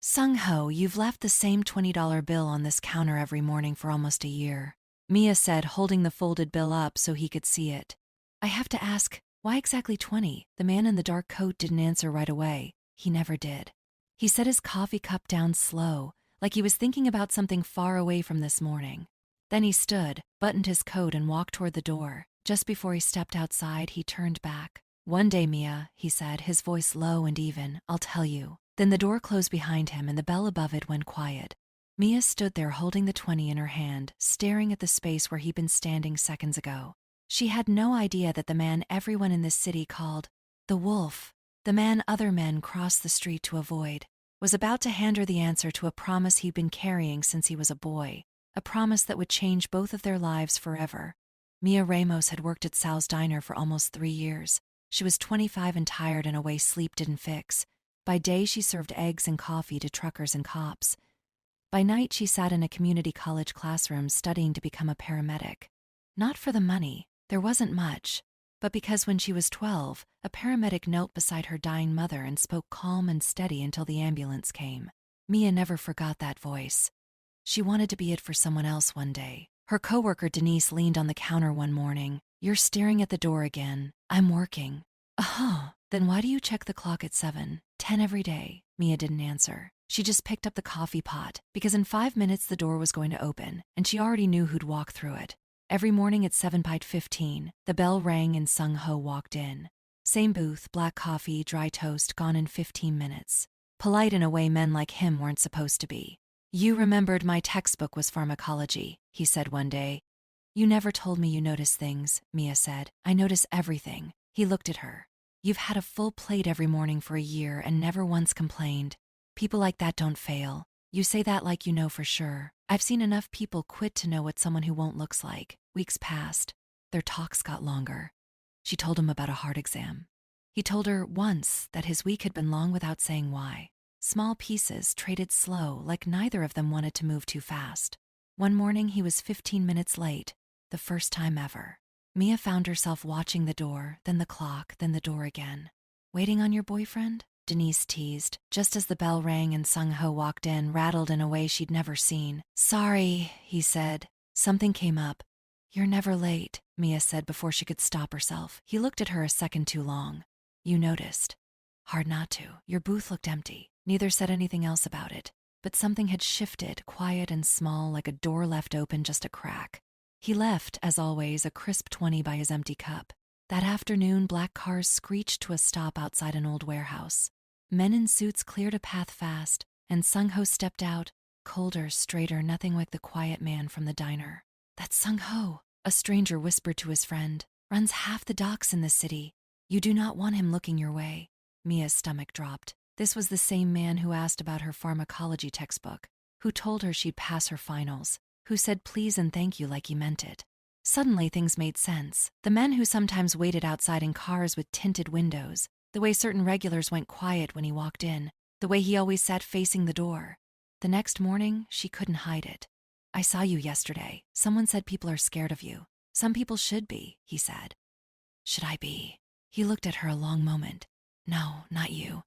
Sung-ho, you've left the same $20 bill on this counter every morning for almost a year, Mia said, holding the folded bill up so he could see it. I have to ask, why exactly 20? The man in the dark coat didn't answer right away. He never did. He set his coffee cup down slow, like he was thinking about something far away from this morning. Then he stood, buttoned his coat and walked toward the door. Just before he stepped outside, he turned back. One day, Mia, he said, his voice low and even, I'll tell you. Then the door closed behind him and the bell above it went quiet. Mia stood there holding the 20 in her hand, staring at the space where he'd been standing seconds ago. She had no idea that the man everyone in this city called the Wolf, the man other men crossed the street to avoid, was about to hand her the answer to a promise he'd been carrying since he was a boy, a promise that would change both of their lives forever. Mia Ramos had worked at Sal's diner for almost 3 years. She was 25 and tired in a way sleep didn't fix. By day, she served eggs and coffee to truckers and cops. By night, she sat in a community college classroom studying to become a paramedic. Not for the money, there wasn't much, but because when she was 12, a paramedic knelt beside her dying mother and spoke calm and steady until the ambulance came. Mia never forgot that voice. She wanted to be it for someone else one day. Her coworker Denise leaned on the counter one morning. You're staring at the door again. I'm working. Oh, then why do you check the clock at 7:10 every day? Mia didn't answer. She just picked up the coffee pot, because in 5 minutes the door was going to open, and she already knew who'd walk through it. Every morning at 7:15, the bell rang and Sung-ho walked in. Same booth, black coffee, dry toast, gone in 15 minutes. Polite in a way men like him weren't supposed to be. You remembered my textbook was pharmacology, he said one day. You never told me you noticed things, Mia said. I notice everything. He looked at her. You've had a full plate every morning for a year and never once complained. People like that don't fail. You say that like you know for sure. I've seen enough people quit to know what someone who won't looks like. Weeks passed. Their talks got longer. She told him about a heart exam. He told her once that his week had been long without saying why. Small pieces traded slow, like neither of them wanted to move too fast. One morning he was 15 minutes late, the first time ever. Mia found herself watching the door, then the clock, then the door again. Waiting on your boyfriend? Denise teased, just as the bell rang and Sung-ho walked in, rattled in a way she'd never seen. Sorry, he said. Something came up. You're never late, Mia said before she could stop herself. He looked at her a second too long. You noticed. Hard not to. Your booth looked empty. Neither said anything else about it. But something had shifted, quiet and small, like a door left open just a crack. He left, as always, a crisp 20 by his empty cup. That afternoon, black cars screeched to a stop outside an old warehouse. Men in suits cleared a path fast, and Sung-ho stepped out, colder, straighter, nothing like the quiet man from the diner. That's Sung-ho, a stranger whispered to his friend. Runs half the docks in the city. You do not want him looking your way. Mia's stomach dropped. This was the same man who asked about her pharmacology textbook, who told her she'd pass her finals, who said please and thank you like he meant it. Suddenly things made sense. The men who sometimes waited outside in cars with tinted windows, the way certain regulars went quiet when he walked in, the way he always sat facing the door. The next morning, she couldn't hide it. I saw you yesterday. Someone said people are scared of you. Some people should be, he said. Should I be? He looked at her a long moment. No, not you.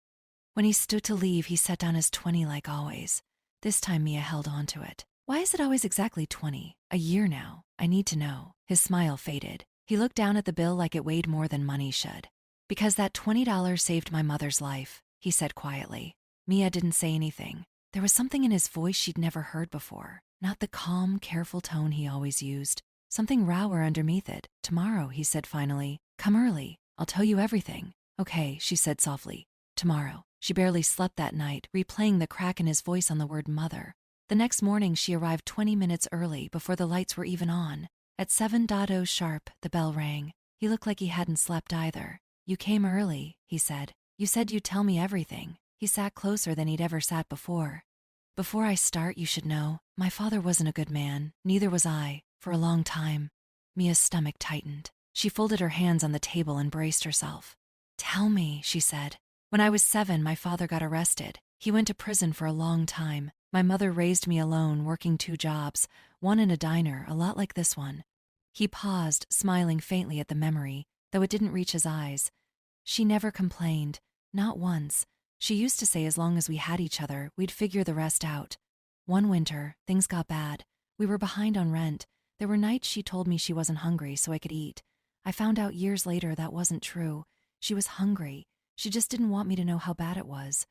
When he stood to leave, he set down his 20 like always. This time Mia held on to it. Why is it always exactly 20? A year now. I need to know. His smile faded. He looked down at the bill like it weighed more than money should. Because that $20 saved my mother's life, he said quietly. Mia didn't say anything. There was something in his voice she'd never heard before. Not the calm, careful tone he always used. Something rower underneath it. Tomorrow, he said finally. Come early. I'll tell you everything. Okay, she said softly. Tomorrow. She barely slept that night, replaying the crack in his voice on the word mother. The next morning she arrived 20 minutes early before the lights were even on. At 7:00 sharp, the bell rang. He looked like he hadn't slept either. You came early, he said. You said you'd tell me everything. He sat closer than he'd ever sat before. Before I start, you should know, my father wasn't a good man, neither was I, for a long time. Mia's stomach tightened. She folded her hands on the table and braced herself. Tell me, she said. When I was 7, my father got arrested. He went to prison for a long time. My mother raised me alone, working 2 jobs, one in a diner, a lot like this one. He paused, smiling faintly at the memory, though it didn't reach his eyes. She never complained, not once, She used to say as long as we had each other, we'd figure the rest out. One winter, things got bad. We were behind on rent. There were nights she told me she wasn't hungry so I could eat. I found out years later that wasn't true. She was hungry. She just didn't want me to know how bad it was.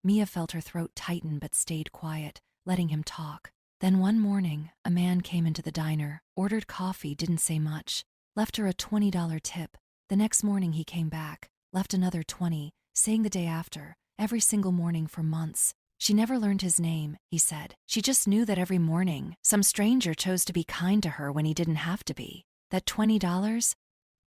Mia felt her throat tighten but stayed quiet, letting him talk. Then one morning, a man came into the diner, ordered coffee, didn't say much, left her a $20 tip. The next morning he came back, left another 20, saying the day after, every single morning for months. She never learned his name, he said. She just knew that every morning, some stranger chose to be kind to her when he didn't have to be. That $20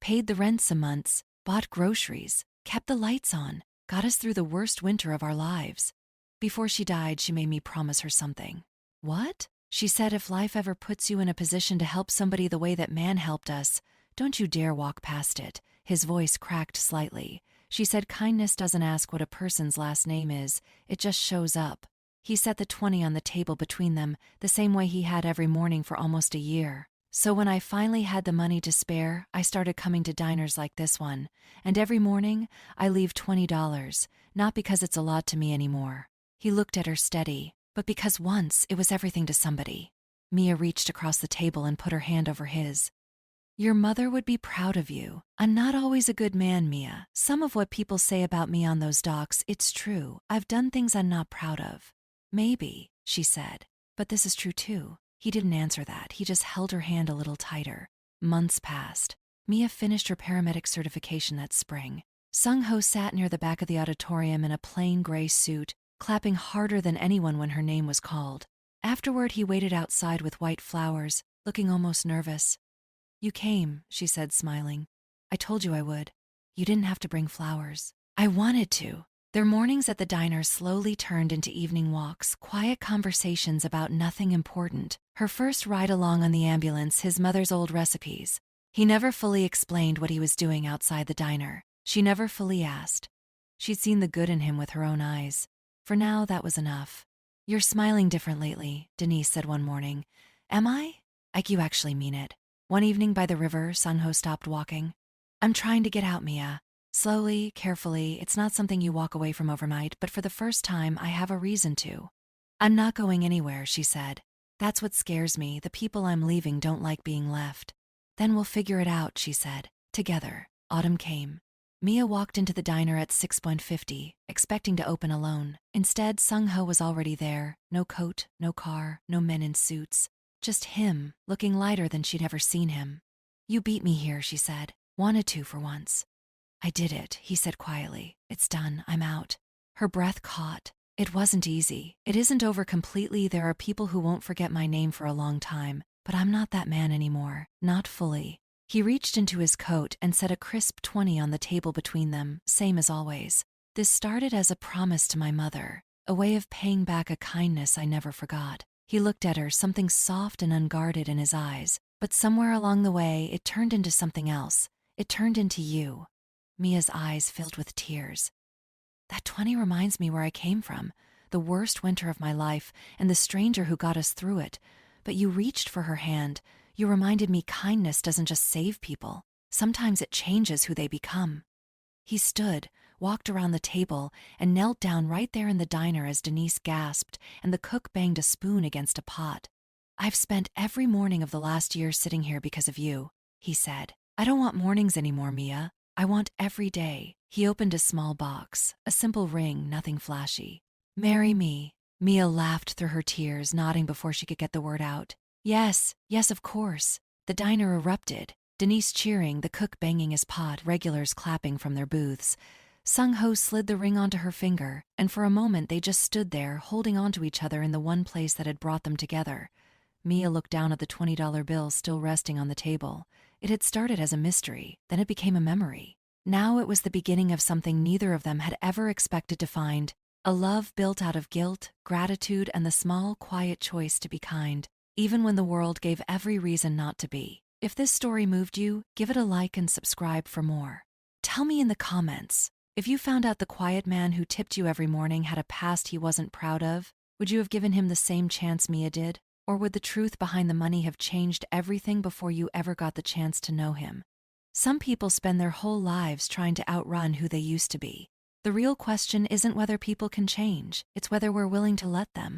paid the rent some months, bought groceries, kept the lights on, got us through the worst winter of our lives. Before she died, she made me promise her something. What? She said, if life ever puts you in a position to help somebody the way that man helped us, don't you dare walk past it. His voice cracked slightly. She said kindness doesn't ask what a person's last name is, it just shows up. He set the 20 on the table between them, the same way he had every morning for almost a year. So when I finally had the money to spare, I started coming to diners like this one. And every morning, I leave $20, not because it's a lot to me anymore. He looked at her steady, but because once it was everything to somebody. Mia reached across the table and put her hand over his. Your mother would be proud of you. I'm not always a good man, Mia. Some of what people say about me on those docs, it's true. I've done things I'm not proud of. Maybe, she said. But this is true too. He didn't answer that. He just held her hand a little tighter. Months passed. Mia finished her paramedic certification that spring. Sung-ho sat near the back of the auditorium in a plain gray suit, clapping harder than anyone when her name was called. Afterward, he waited outside with white flowers, looking almost nervous. You came, she said, smiling. I told you I would. You didn't have to bring flowers. I wanted to. Their mornings at the diner slowly turned into evening walks, quiet conversations about nothing important. Her first ride along on the ambulance, his mother's old recipes. He never fully explained what he was doing outside the diner. She never fully asked. She'd seen the good in him with her own eyes. For now, that was enough. You're smiling different lately, Denise said one morning. Am I? Like you actually mean it. One evening by the river, Sung-ho stopped walking. I'm trying to get out, Mia. Slowly, carefully, it's not something you walk away from overnight, but for the first time, I have a reason to. I'm not going anywhere, she said. That's what scares me. The people I'm leaving don't like being left. Then we'll figure it out, she said. Together. Autumn came. Mia walked into the diner at 6:50, expecting to open alone. Instead, Sung-ho was already there. No coat, no car, no men in suits. Just him, looking lighter than she'd ever seen him. You beat me here, she said. Wanted to for once. I did it, he said quietly. It's done, I'm out. Her breath caught. It wasn't easy. It isn't over completely. There are people who won't forget my name for a long time. But I'm not that man anymore. Not fully. He reached into his coat and set a crisp 20 on the table between them, same as always. This started as a promise to my mother, a way of paying back a kindness I never forgot. He looked at her, something soft and unguarded in his eyes, but somewhere along the way it turned into something else. It turned into you. Mia's eyes filled with tears. That 20 reminds me where I came from, the worst winter of my life, and the stranger who got us through it. But you reached for her hand. You reminded me kindness doesn't just save people. Sometimes it changes who they become. He stood, walked around the table, and knelt down right there in the diner as Denise gasped and the cook banged a spoon against a pot. I've spent every morning of the last year sitting here because of you, he said. I don't want mornings anymore, Mia. I want every day. He opened a small box, a simple ring, nothing flashy. Marry me. Mia laughed through her tears, nodding before she could get the word out. Yes, yes, of course. The diner erupted. Denise cheering, the cook banging his pot, regulars clapping from their booths. Sung-ho slid the ring onto her finger, and for a moment they just stood there, holding onto each other in the one place that had brought them together. Mia looked down at the $20 bill still resting on the table. It had started as a mystery, then it became a memory. Now it was the beginning of something neither of them had ever expected to find, a love built out of guilt, gratitude, and the small, quiet choice to be kind, even when the world gave every reason not to be. If this story moved you, give it a like and subscribe for more. Tell me in the comments, if you found out the quiet man who tipped you every morning had a past he wasn't proud of, would you have given him the same chance Mia did? Or would the truth behind the money have changed everything before you ever got the chance to know him? Some people spend their whole lives trying to outrun who they used to be. The real question isn't whether people can change, it's whether we're willing to let them.